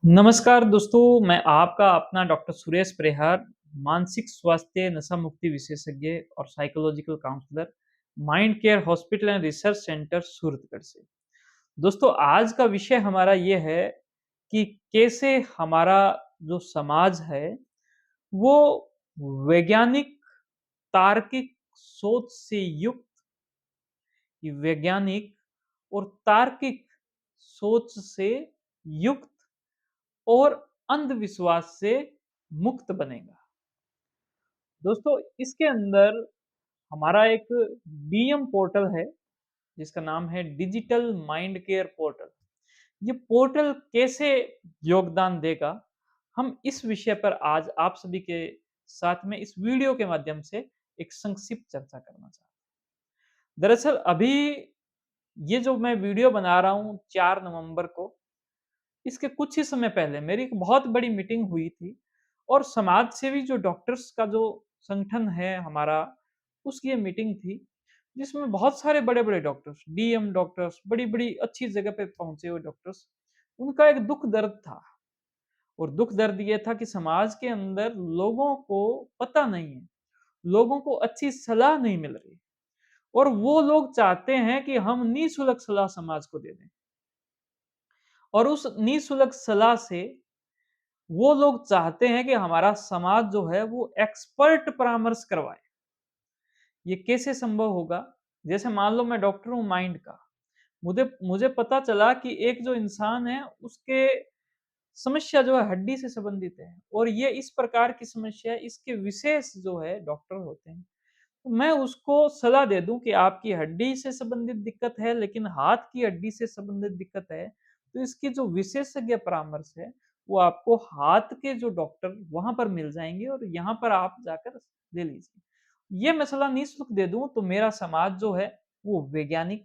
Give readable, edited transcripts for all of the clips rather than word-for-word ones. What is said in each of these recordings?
नमस्कार दोस्तों, मैं आपका अपना डॉक्टर सुरेश प्रेहर, मानसिक स्वास्थ्य, नशा मुक्ति विशेषज्ञ और psychological counsellor, mind care hospital and research centre Suratgarh से। दोस्तों, आज का विषय हमारा ये है कि कैसे हमारा जो समाज है, वो वैज्ञानिक, तार्किक सोच से युक्त वैज्ञानिक और तार्किक सोच से युक्त और अंधविश्वास से मुक्त बनेगा। दोस्तों, इसके अंदर हमारा एक डीएम पोर्टल है, जिसका नाम है डिजिटल माइंड केयर पोर्टल। ये पोर्टल कैसे योगदान देगा, हम इस विषय पर आज आप सभी के साथ में इस वीडियो के माध्यम से एक संक्षिप्त चर्चा करना चाहता हूँ। दरअसल अभी ये जो मैं वीडियो बना रहा हूँ 4 नवंबर को, इसके कुछ ही समय पहले मेरी एक बहुत बड़ी मीटिंग हुई थी और समाज सेवी जो डॉक्टर्स का जो संगठन है हमारा, उसकी ये मीटिंग थी, जिसमें बहुत सारे बड़े-बड़े डॉक्टर्स, डीएम डॉक्टर्स, बड़ी-बड़ी अच्छी जगह पे पहुँचे हुए डॉक्टर्स, उनका एक दुःख दर्द था। और दुःख दर्द ये था कि समाज के अंदर लोगों को पता नहीं है, लोगों को अच्छी सलाह नहीं मिल रही और वो लोग चाहते हैं कि हम निःशुल्क सलाह समाज को दे दें। और उस निःशुल्क सलाह से वो लोग चाहते हैं कि हमारा समाज जो है वो एक्सपर्ट परामर्श करवाए। ये कैसे संभव होगा? जैसे मान लो मैं डॉक्टर हूँ माइंड का, मुझे मुझे पता चला कि एक जो इंसान है उसके समस्या जो है हड्डी से संबंधित है और ये इस प्रकार की समस्या है, इसके विशेष जो है डॉक्टर होते हैं। तो मैं उसको सलाह दे दूँ कि आपकी हड्डी से संबंधित दिक्कत है, लेकिन हाथ की हड्डी से संबंधित दिक्कत है, तो इसकी जो विशेषज्ञ परामर्श है, वो आपको हाथ के जो डॉक्टर वहाँ पर मिल जाएँगे और यहाँ पर आप जाकर ले लीजिए। ये मैं सलाह निःशुल्क दे दूँ, तो मेरा समाज जो है, वो वैज्ञानिक,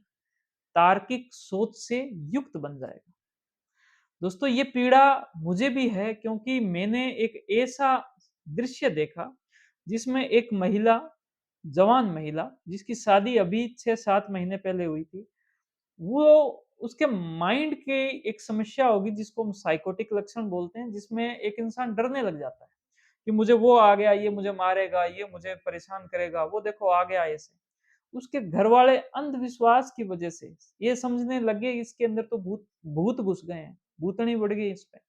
तार्किक सोच से युक्त बन जाएगा। दोस्तों, ये पीड़ा मुझे भी है क्योंकि मैंने एक ऐसा दृश्य देखा, जिसमें एक महिला, जवान महिला, जिसकी शादी अभी 6-7 महीने पहले हुई थी, वो उसके माइंड की एक समस्या होगी जिसको हम साइकोटिक लक्षण बोलते हैं, जिसमें एक इंसान डरने लग जाता है, कि मुझे वो आ गया, ये मुझे मारेगा, ये मुझे परेशान करेगा, वो देखो आ गया ऐसे। उसके घरवाले अंधविश्वास की वजह से ये समझने लगे इसके अंदर तो भूत भूत घुस गए हैं, भूतनी बढ़ गई इस पे।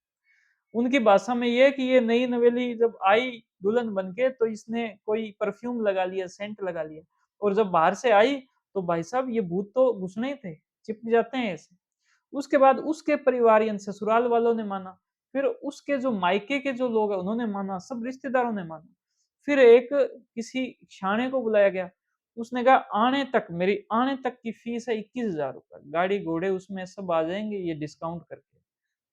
उनकी भाषा में ये है कि ये नई नवेली जब आई दुल्हन बन के, तो इसने कोई परफ्यूम लगा लिया, सेंट लगा लिया और जब बाहर से आई तो भाई साहब ये भूत तो घुसने ही थे, चिपक जाते हैं ऐसे। उसके बाद उसके परिवारियन ससुराल वालों ने माना, फिर उसके जो मायके के जो लोग हैं उन्होंने माना, सब रिश्तेदारों ने माना। फिर एक किसी शाणे को बुलाया गया, उसने कहा आने तक की फीस है 21,000 रुपए, गाड़ी घोड़े उसमें सब आ जाएँगे ये डिस्काउंट करके।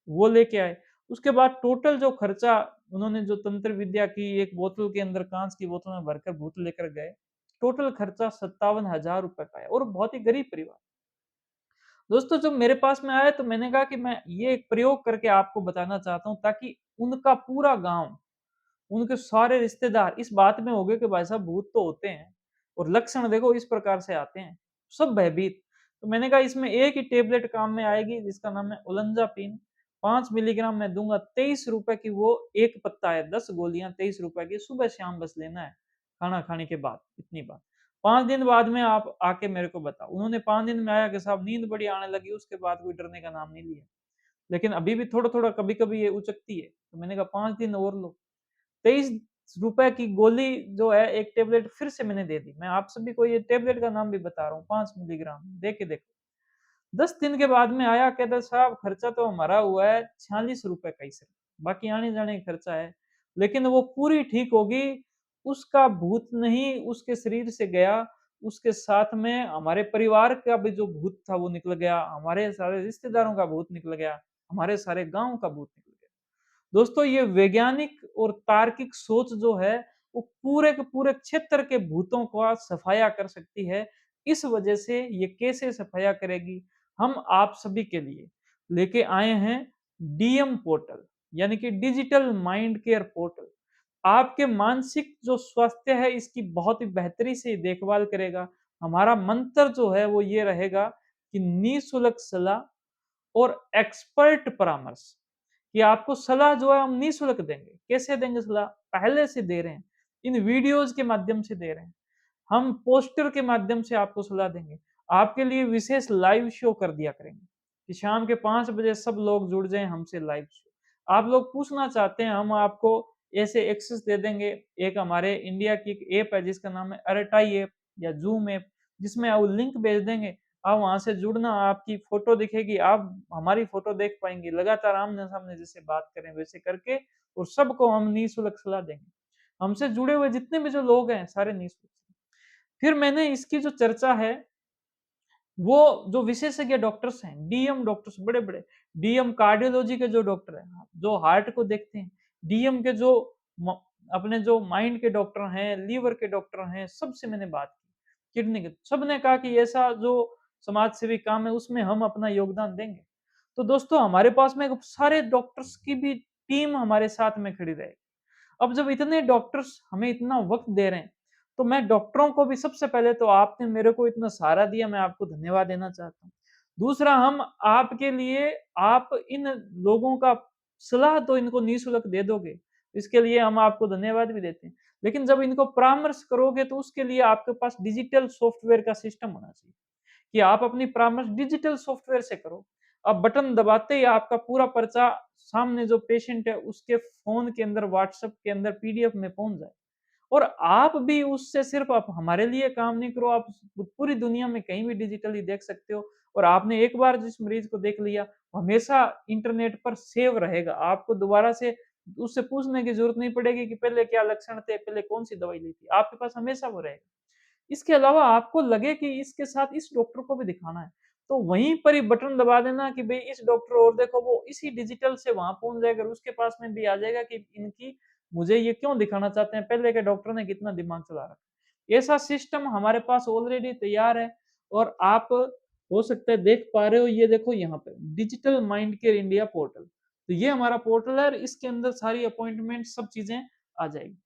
वो लेके आए। उसके बाद टोटल जो खर्चा उन्होंने जो तंत्र विद्या की एक बोतल के अंदर काँच की बोतल में भरकर भूत लेकर गए, टोटल खर्चा 57,000 रुपए का है और बहुत ही गरीब परिवार। दोस्तों, जब मेरे पास में आए तो मैंने कहा कि मैं ये एक प्रयोग करके आपको बताना चाहता हूँ ताकि उनका पूरा गाँव, उनके सारे रिश्तेदार इस बात में हो गए कि भाई साहब भूत तो होते हैं और लक्षण देखो इस प्रकार से आते हैं, सब भयभीत। तो मैंने कहा इसमें एक ही टेबलेट काम में आएगी जिसका नाम है ओलंजापिन, 5 मिलीग्राम मैं दूँगा, ₹23 की वो एक पत्ता है, 10 गोलियाँ ₹23 की, सुबह-शाम बस लेना है, खाना खाने के बाद, इतनी बात। 5 दिन बाद में आप आके मेरे को बताओ। उन्होंने 5 दिन में आया कि साहब नींद बड़ी आने लगी, उसके बाद कोई डरने का नाम नहीं लिया। लेकिन अभी भी थोड़ा-थोड़ा, कभी-कभी ये उचकती है। तो मैंने कहा 5 दिन और लो। ₹23 की गोली जो है, एक टैबलेट फिर से मैंने दे दी। मैं आप सभी को ये टैबलेट का नाम भी बता रहा हूँ, 5 मिलीग्राम, दे के देखो। 10 दिन के बाद में आया, कहता साहब खर्चा तो हमारा हुआ है ₹46 का ही सिर्फ, बाकी आने-जाने का खर्चा है। लेकिन वो पूरी ठीक होगी, उसका भूत नहीं उसके शरीर से गया, उसके साथ में हमारे परिवार का भी जो भूत था वो निकल गया, हमारे सारे रिश्तेदारों का भूत निकल गया, हमारे सारे गाँव का भूत निकल गया। दोस्तों, ये वैज्ञानिक और तार्किक सोच जो है, वो पूरे के पूरे क्षेत्र के भूतों का सफाया कर सकती है। इस वजह से ये कैसे सफाया करेगी, हम आप सभी के लिए लेके आए हैं डीएम पोर्टल, यानी कि डिजिटल माइंड केयर पोर्टल। आपके मानसिक जो स्वास्थ्य है इसकी बहुत ही बेहतरी से देखभाल करेगा। हमारा मंत्र जो है वो ये रहेगा कि निःशुल्क सलाह और एक्सपर्ट परामर्श, कि आपको सलाह जो है हम निःशुल्क देंगे। कैसे देंगे सलाह? पहले से दे रहे हैं, इन वीडियोज़ के माध्यम से दे रहे हैं। हम पोस्टर के माध्यम से आपको सलाह देंगे। आपके लिए विशेष लाइव शो कर दिया करेंगे कि शाम के 5 बजे सब लोग जुड़ जाएँ हमसे लाइव शो। आप लोग पूछना चाहते हैं, हम आपको ऐसे एक्सेस दे देंगे। एक हमारे इंडिया की एक ऐप है जिसका नाम है अरेटाई ऐप या ज़ूम ऐप, जिसमें वो लिंक भेज देंगे। आप वहाँ से जुड़ना, आपकी फ़ोटो दिखेगी, आप हमारी फ़ोटो देख पाएँगे। लगातार आमने-सामने जैसे बात करें वैसे करके और सबको हम निःशुल्क सलाह देंगे। हमसे जुड़े हुए जितने भी जो लोग हैं सारे निःशुल्क। फिर मैंने इसकी जो चर्चा है, वो जो विशेषज्ञ डॉक्टर्स हैं, डीएम डॉक्टर्स बड़े-बड़े, डीएम कार्डियोलॉजी के जो डॉक्टर हैं, जो हार्ट को देखते हैं, डीएम के जो म अपने जो माइंड के डॉक्टर हैं, लीवर के डॉक्टर हैं, सबसे मैंने बात की, किडनी के। सबने कहा कि ऐसा जो समाज सेवी काम है, उसमें हम अपना योगदान देंगे। तो दोस्तों हमारे पास में सारे डॉक्टर्स की भी टीम हमारे साथ में खड़ी रहेगी। अब जब इतने डॉक्टर्स हमें इतना वक़्त दे रहे हैं, तो मैं डॉक्टरों को भी सबसे पहले तो आपने मेरे को इतना सहारा दिया, मैं आपको धन्यवाद देना चाहता हूँ। दूसरा हम आपके लिए आप इन लोगों का सलाह तो इनको निःशुल्क दे दोगे, इसके लिए हम आपको धन्यवाद भी देते हैं। लेकिन जब इनको परामर्श करोगे तो उसके लिए आपके पास डिजिटल सॉफ्टवेयर का सिस्टम होना चाहिए। कि आप अपनी परामर्श डिजिटल सॉफ्टवेयर से करो। अब बटन दबाते ही आपका पूरा पर्चा सामने जो पेशेंट है उसके फ़ोन के अंदर, व्हाट्सएप के अंदर पीडीएफ में पहुँच जाए। और आप भी उससे सिर्फ आप हमारे लिए काम नहीं करो, आप पूरी दुनिया में कहीं भी डिजिटली देख सकते हो और आपने एक बार जिस मरीज़ को देख लिया, हमेशा इंटरनेट पर सेव रहेगा। आपको दोबारा से उससे पूछने की ज़रूरत नहीं पड़ेगी कि पहले क्या लक्षण थे, पहले कौन-सी दवाई ली थी। आपके पास हमेशा वो रहेगा। इसके अलावा आपको लगे कि इसके साथ इस डॉक्टर को भी दिखाना है, तो वहीं पर ही बटन दबा देना कि भई इस डॉक्टर और देखो वो इसी डिजिटल से वहाँ पहुँच जाएगा और उसके पास में भी आ जाएगा कि इनकी मुझे ये क्यों दिखाना चाहते हैं, पहले के डॉक्टर ने कितना दिमाग चला रखा है। ऐसा सिस्टम हमारे पास ऑलरेडी तैयार है और आप हो सकता है देख पा रहे हो, ये देखो यहाँ पे digital mind care India portal. तो ये हमारा पोर्टल है और इसके अंदर सारी अपॉइंटमेंट सब चीज़ें आ जाएगी।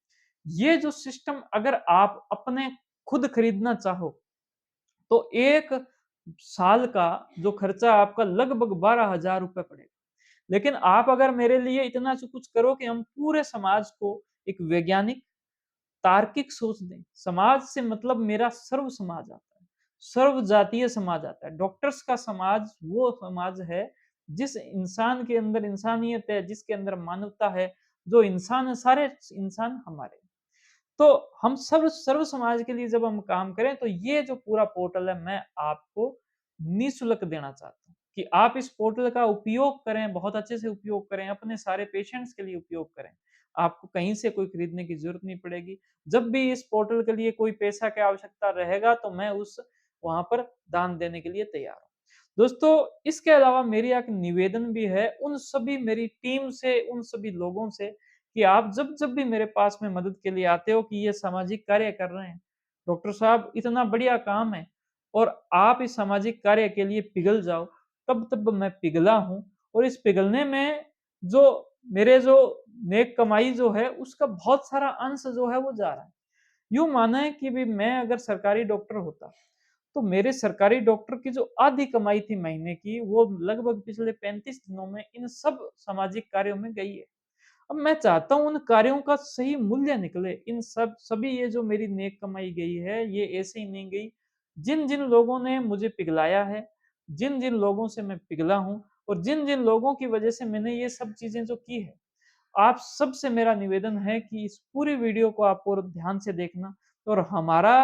ये जो सिस्टम अगर आप अपने खुद खरीदना चाहो, तो 1 साल का जो खर्चा आपका लगभग 12,000 रुपए पड़ेगा। लेकिन आप अगर मेरे लिए इतना स कुछ करो कि हम पूरे समाज को एक वैज्ञानिक, तार्किक सोच दें। समाज से मतलब मेरा सर्व समाज आता है, सर्व जातीय समाज आता है। डॉक्टर्स का समाज वो समाज है, जिस इंसान के अंदर इंसानियत है, जिसके अंदर मानवता है, जो इंसान है, सारे इंसान हमारे हैं। तो हम सब सर्व समाज के लिए जब हम काम करें तो ये जो पूरा पोर्टल है मैं आपको निःशुल्क देना चाहता हूँ कि आप इस पोर्टल का उपयोग करें, बहुत अच्छे से उपयोग करें, अपने सारे पेशेंट्स के लिए उपयोग करें। आपको कहीं से कोई खरीदने की ज़रूरत नहीं पड़ेगी। जब भी इस पोर्टल के लिए कोई पैसा की आवश्यकता रहेगा तो मैं उस वहाँ पर दान देने के लिए तैयार हूँ। दोस्तों, इसके अलावा मेरी एक निवेदन भी है उन सभी मेरी टीम से, उन सभी लोगों से कि आप जब-जब भी मेरे पास में मदद के लिए आते हो कि ये सामाजिक कार्य कर रहे हैं, डॉक्टर साहब इतना बढ़िया काम है और आप इस सामाजिक कार्य के लिए पिघल जाओ, तब-तब मैं पिघला हूँ और इस पिघलने में जो मेरे जो नेक कमाई जो है, उसका बहुत सारा अंश जो है वो जा रहा है। यूँ माना है कि भई मैं अगर सरकारी डॉक्टर होता, तो मेरे सरकारी डॉक्टर की जो आधी कमाई थी महीने की, वो लगभग पिछले 35 दिनों में इन सब सामाजिक कार्यों में गई है। अब मैं चाहता हूँ उन कार्यों का सही मूल्य निकले। इन सब सभी ये जो मेरी नेक कमाई गई है, ये ऐसे ही नहीं गई। जिन-जिन लोगों ने मुझे पिघलाया है, जिन-जिन लोगों से मैं पिघला हूँ और जिन-जिन लोगों की वजह से मैंने ये सब चीज़ें जो की है, आप सबसे मेरा निवेदन है कि इस पूरी वीडियो को आप और ध्यान से देखना और हमारा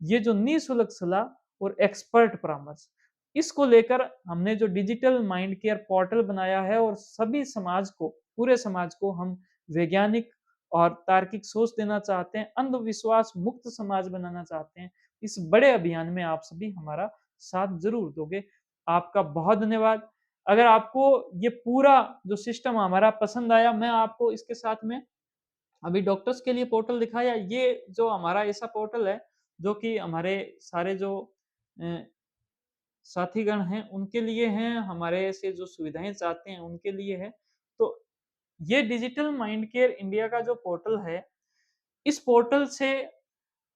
ये जो निःशुल्क सलाह और एक्सपर्ट परामर्श, इसको लेकर हमने जो डिजिटल माइंड केयर पोर्टल बनाया है और सभी समाज को, पूरे समाज को हम वैज्ञानिक और तार्किक सोच देना चाहते हैं, अंधविश्वास मुक्त समाज बनाना चाहते हैं। इस बड़े अभियान में आप सभी हमारा साथ ज़रूर दोगे। आपका बहुत धन्यवाद। अगर आपको ये पूरा जो सिस्टम हमारा पसंद आया, मैं आपको इसके साथ में अभी डॉक्टर्स के लिए पोर्टल दिखाया, ये जो हमारा ऐसा पोर्टल है, जो कि हमारे सारे जो अ, साथीगण हैं, उनके लिए हैं, हमारे से जो सुविधाएँ चाहते हैं, उनके लिए है। तो ये डिजिटल माइंड केयर इंडिया का जो पोर्टल है, इस पोर्टल से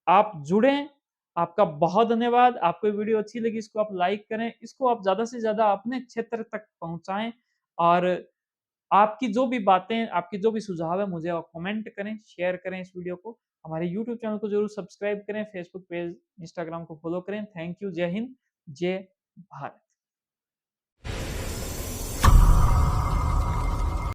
आप जुड़ें। आपका बहुत धन्यवाद। आपको ये वीडियो अच्छी लगी, इसको आप लाइक करें, इसको आप ज़्यादा से ज़्यादा अपने क्षेत्र तक पहुँचाएँ और आपकी जो भी बातें, आपके जो भी सुझाव है मुझे आप कमेंट करें, शेयर करें इस वीडियो को। हमारे यूट्यूब चैनल को ज़रूर सब्सक्राइब करें, फेसबुक पेज, इंस्टाग्राम को फॉलो करें। थैंक यू, जय हिंद, जय भारत।